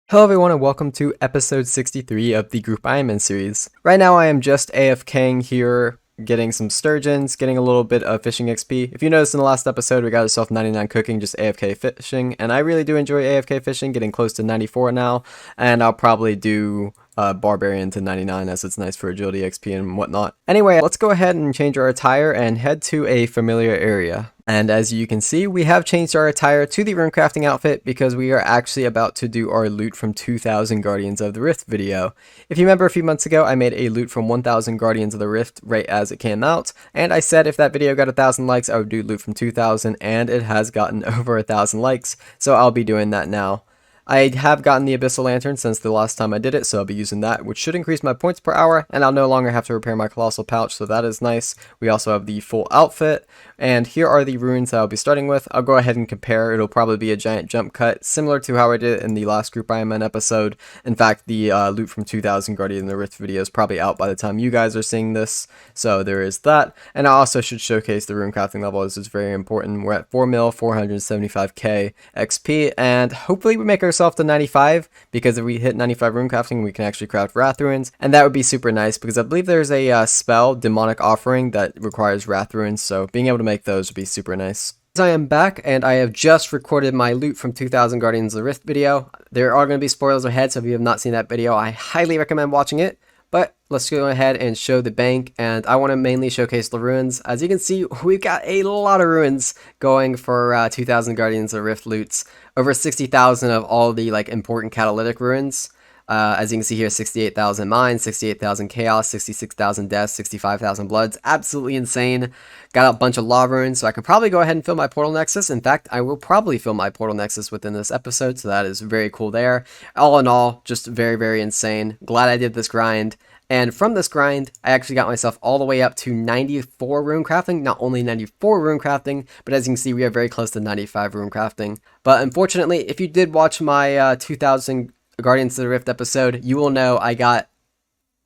Hello everyone and welcome to episode 63 of the Group Ironman series. Right now I am just AFKing here, getting some sturgeons, getting a little bit of fishing XP. If you noticed in the last episode we got ourselves 99 cooking, just AFK fishing, and I really do enjoy AFK fishing, getting close to 94 now, and I'll probably do Barbarian to 99 as it's nice for agility XP and whatnot. Anyway, let's go ahead and change our attire and head to a familiar area. And as you can see, we have changed our attire to the runecrafting outfit because we are actually about to do our loot from 2000 Guardians of the Rift video. If you remember a few months ago, I made a loot from 1000 Guardians of the Rift right as it came out, and I said if that video got 1000 likes, I would do loot from 2000, and it has gotten over 1000 likes, so I'll be doing that now. I have gotten the Abyssal Lantern since the last time I did it, so I'll be using that, which should increase my points per hour, and I'll no longer have to repair my Colossal Pouch, so that is nice. We also have the full outfit, and here are the runes that I'll be starting with. I'll go ahead and compare. It'll probably be a giant jump cut, similar to how I did it in the last Group Ironman episode. In fact, the loot from 2000 Guardian of the Rift video is probably out by the time you guys are seeing this, so there is that. And I also should showcase the rune crafting level. This is very important. We're at 4 mil, 475k XP, and hopefully we make ourselves to 95, because if we hit 95 rune crafting, we can actually craft Wrath Runes, and that would be super nice, because I believe there's a spell, Demonic Offering, that requires Wrath Runes, so being able to make those would be super nice. I am back, and I have just recorded my loot from 2000 Guardians of the Rift video. There are going to be spoilers ahead, so if you have not seen that video, I highly recommend watching it. But let's go ahead and show the bank, and I want to mainly showcase the ruins. As you can see, we've got a lot of ruins going for 2000 Guardians of Rift loots. Over 60,000 of all the important catalytic ruins. As you can see here, 68,000 mines, 68,000 chaos, 66,000 deaths, 65,000 bloods. Absolutely insane. Got a bunch of lava runes, so I could probably go ahead and fill my portal nexus. In fact, I will probably fill my portal nexus within this episode, so that is very cool there. All in all, just very, very insane. Glad I did this grind. And from this grind, I actually got myself all the way up to 94 rune crafting. Not only 94 rune crafting, but as you can see, we are very close to 95 rune crafting. But unfortunately, if you did watch my 2000 Guardians of the Rift episode, you will know I got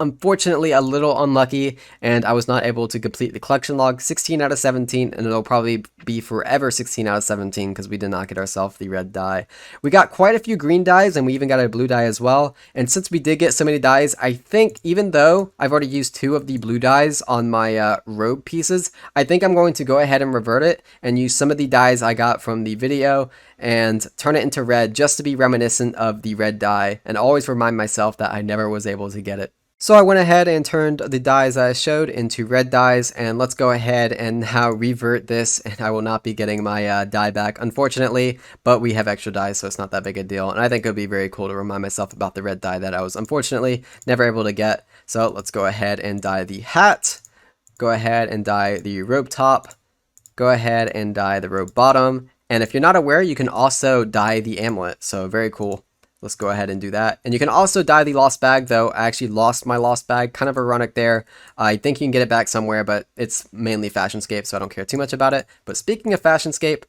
unfortunately a little unlucky, and I was not able to complete the collection log. 16 out of 17, and it'll probably be forever 16 out of 17 because we did not get ourselves the red dye. We got quite a few green dyes, and we even got a blue dye as well. And since we did get so many dyes, I think even though I've already used 2 of the blue dyes on my robe pieces, I think I'm going to go ahead and revert it and use some of the dyes I got from the video and turn it into red just to be reminiscent of the red dye and always remind myself that I never was able to get it. So I went ahead and turned the dyes I showed into red dyes, and let's go ahead and now revert this, and I will not be getting my dye back, unfortunately, but we have extra dyes, so it's not that big a deal, and I think it would be very cool to remind myself about the red dye that I was unfortunately never able to get. So let's go ahead and dye the hat, go ahead and dye the robe top, go ahead and dye the robe bottom, and if you're not aware, you can also dye the amulet, so very cool. Let's go ahead and do that. And you can also dye the lost bag, though. I actually lost my lost bag. Kind of ironic there. I think you can get it back somewhere, but it's mainly Fashionscape, so I don't care too much about it. But speaking of Fashionscape,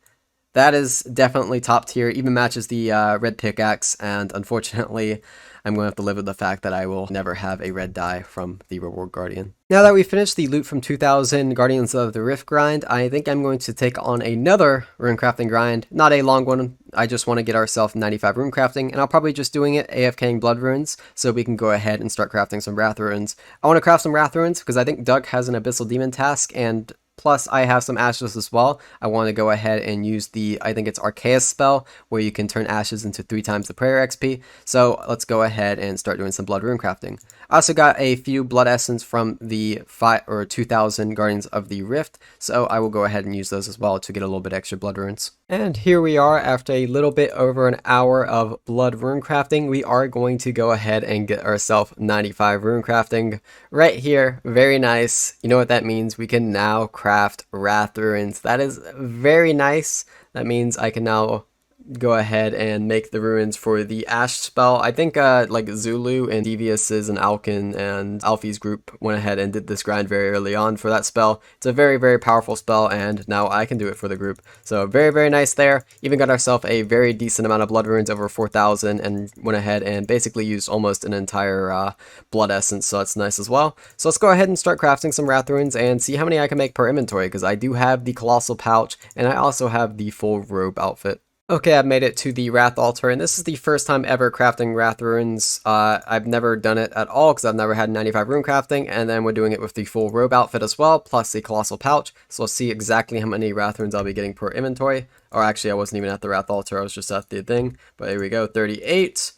that is definitely top tier. Even matches the red pickaxe, and unfortunately, I'm going to have to live with the fact that I will never have a red dye from the Reward Guardian. Now that we finished the loot from 2000 Guardians of the Rift grind, I think I'm going to take on another rune crafting grind. Not a long one, I just want to get ourselves 95 rune crafting, and I'll probably just doing it AFKing blood runes, so we can go ahead and start crafting some Wrath Runes. I want to craft some Wrath Runes because I think Doug has an Abyssal Demon task, and plus, I have some ashes as well. I want to go ahead and use the, I think it's Arceus spell, where you can turn ashes into 3 times the prayer XP. So let's go ahead and start doing some blood rune crafting. I also got a few blood essence from the 2000 Guardians of the Rift, so I will go ahead and use those as well to get a little bit extra blood runes. And here we are after a little bit over an hour of blood rune crafting. We are going to go ahead and get ourselves 95 rune crafting right here. Very nice. You know what that means? We can now craft Wrath Runes. That is very nice. That means I can now go ahead and make the ruins for the Ash spell. I think like Zulu and Devious's and Alkin and Alfie's group went ahead and did this grind very early on for that spell. It's a very, very powerful spell, and now I can do it for the group. So very, very nice there. Even got ourselves a very decent amount of blood runes, over 4,000, and went ahead and basically used almost an entire blood essence, so that's nice as well. So let's go ahead and start crafting some Wrath Runes and see how many I can make per inventory, because I do have the Colossal Pouch, and I also have the full robe outfit. Okay, I've made it to the Wrath Altar, and this is the first time ever crafting Wrath Runes. I've never done it at all, because I've never had 95 rune crafting, and then we're doing it with the full robe outfit as well, plus the Colossal Pouch, so we'll see exactly how many Wrath Runes I'll be getting per inventory. Or actually, I wasn't even at the Wrath Altar, I was just at the thing, but here we go, 38,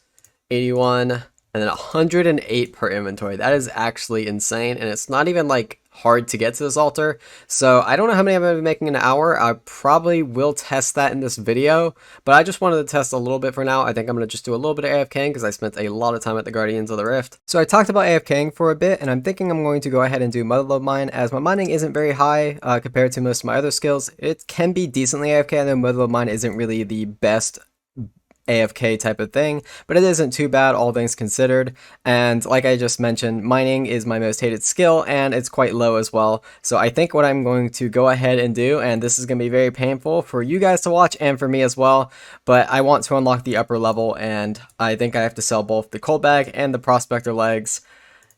81, and then 108 per inventory. That is actually insane, and it's not even, like, hard to get to this altar. So I don't know how many I'm going to be making in an hour. I probably will test that in this video, but I just wanted to test a little bit for now. I think I'm going to just do a little bit of AFKing because I spent a lot of time at the Guardians of the Rift. So I talked about AFKing for a bit, and I'm thinking I'm going to go ahead and do Motherlode Mine, as my mining isn't very high compared to most of my other skills. It can be decently AFK, and then Motherlode Mine isn't really the best AFK type of thing, but it isn't too bad, all things considered. And like I just mentioned, mining is my most hated skill, and it's quite low as well. So I think what I'm going to go ahead and do, and this is going to be very painful for you guys to watch and for me as well, but I want to unlock the upper level, and I think I have to sell both the cold bag and the prospector legs.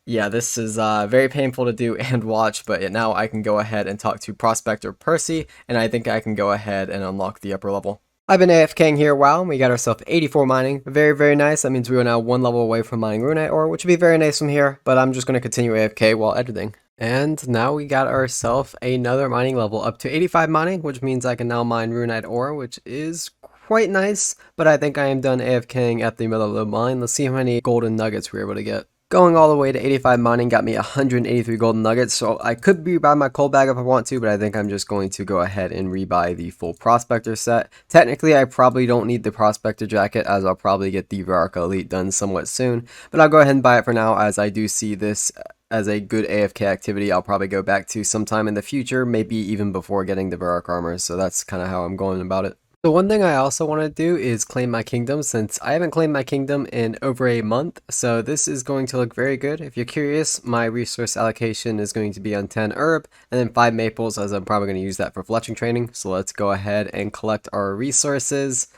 Yeah, this is very painful to do and watch, but now I can go ahead and talk to Prospector Percy, and I think I can go ahead and unlock the upper level. I've been AFKing here a while, and we got ourselves 84 mining. Very, very nice. That means we are now one level away from mining Runite ore, which would be very nice from here, but I'm just going to continue AFK while editing. And now we got ourselves another mining level up to 85 mining, which means I can now mine Runite ore, which is quite nice, but I think I am done AFKing at the Motherlode Mine. Let's see how many golden nuggets we're able to get. Going all the way to 85 mining got me 183 golden nuggets, so I could rebuy my cold bag if I want to, but I think I'm just going to go ahead and rebuy the full prospector set. Technically, I probably don't need the prospector jacket, as I'll probably get the Varrock Elite done somewhat soon, but I'll go ahead and buy it for now, as I do see this as a good AFK activity I'll probably go back to sometime in the future, maybe even before getting the Varrock armor, so that's kind of how I'm going about it. So one thing I also want to do is claim my kingdom, since I haven't claimed my kingdom in over a month, so this is going to look very good. If you're curious, my resource allocation is going to be on 10 herb and then 5 maples, as I'm probably going to use that for fletching training. So let's go ahead and collect our resources,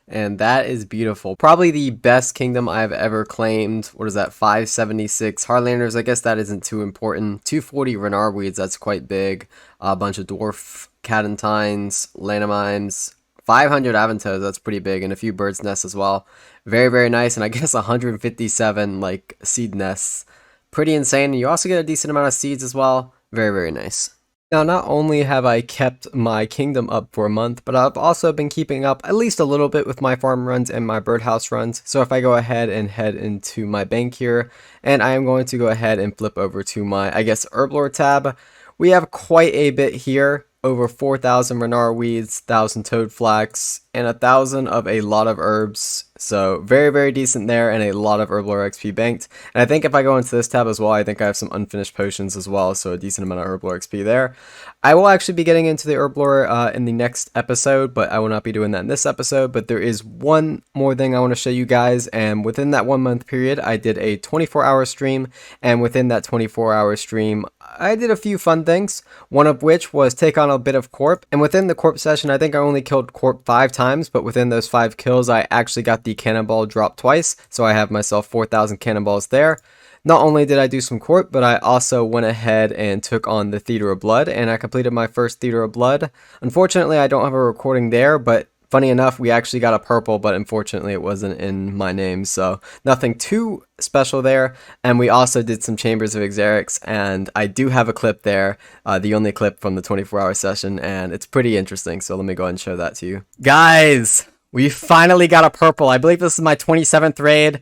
and that is beautiful. Probably the best kingdom I've ever claimed. What is that, 576 Heartlanders? I guess that isn't too important. 240 Renard Weeds, that's quite big. A bunch of Dwarf Catentines, Lanamimes, 500 Aventos, that's pretty big, and a few bird's nests as well. Very, very nice, and I guess 157, like, seed nests. Pretty insane, and you also get a decent amount of seeds as well. Very, very nice. Now, not only have I kept my kingdom up for a month, but I've also been keeping up at least a little bit with my farm runs and my birdhouse runs. So if I go ahead and head into my bank here, and I am going to go ahead and flip over to my, I guess, Herblore tab, we have quite a bit here. Over 4,000 Renard Weeds, 1,000 Toad Flax, and 1,000 of a lot of herbs. So very, very decent there, and a lot of Herblore XP banked. And I think if I go into this tab as well, I think I have some unfinished potions as well, so a decent amount of Herblore XP there. I will actually be getting into the Herblore in the next episode, but I will not be doing that in this episode. But there is one more thing I want to show you guys, and within that 1 month period, I did a 24-hour stream, and within that 24-hour stream, I did a few fun things, one of which was take on a bit of Corp, and within the Corp session, I think I only killed Corp 5 times, but within those 5 kills, I actually got the cannonball drop twice, so I have myself 4,000 cannonballs there. Not only did I do some Corp, but I also went ahead and took on the Theater of Blood, and I completed my first Theater of Blood. Unfortunately, I don't have a recording there, but funny enough, we actually got a purple, but unfortunately it wasn't in my name, so nothing too special there. And we also did some Chambers of Xerix, and I do have a clip there, the only clip from the 24-hour session, and it's pretty interesting, so let me go ahead and show that to you. Guys, we finally got a purple. I believe this is my 27th raid.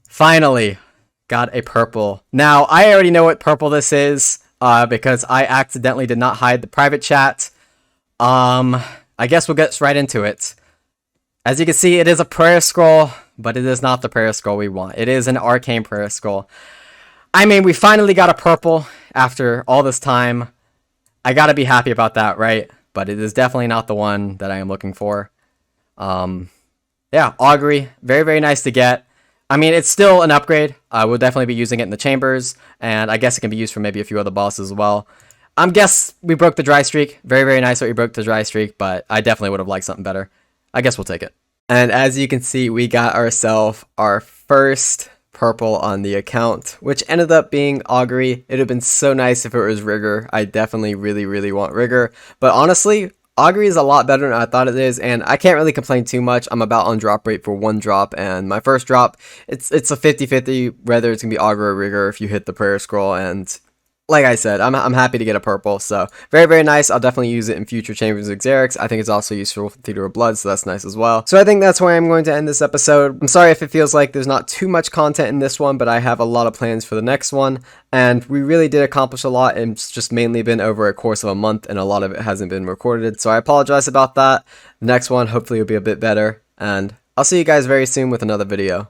Finally got a purple. Now, I already know what purple this is, because I accidentally did not hide the private chat. I guess we'll get right into it. As you can see, it is a prayer scroll, but it is not the prayer scroll we want. It is an arcane prayer scroll. I mean, we finally got a purple after all this time. I gotta be happy about that, right? But it is definitely not the one that I am looking for. Yeah, Augury, very, very nice to get. I mean, it's still an upgrade. I will definitely be using it in the chambers, and I guess it can be used for maybe a few other bosses as well. Guess we broke the dry streak. Very, very nice that we broke the dry streak, but I definitely would have liked something better. I guess we'll take it. And as you can see, we got ourselves our first purple on the account, which ended up being Augury. It would have been so nice if it was Rigor. I definitely really, really want Rigor. But honestly, Augury is a lot better than I thought it is, and I can't really complain too much. I'm about on drop rate for 1 drop, and my first drop, it's a 50-50 whether it's going to be Augur or Rigor if you hit the prayer scroll, and like I said, I'm happy to get a purple, so very, very nice. I'll definitely use it in future Chambers of Xerix. I think it's also useful for Theater of Blood, so that's nice as well. So I think that's where I'm going to end this episode. I'm sorry if it feels like there's not too much content in this one, but I have a lot of plans for the next one, and we really did accomplish a lot, and it's just mainly been over a course of a month, and a lot of it hasn't been recorded, so I apologize about that. The next one hopefully will be a bit better, and I'll see you guys very soon with another video.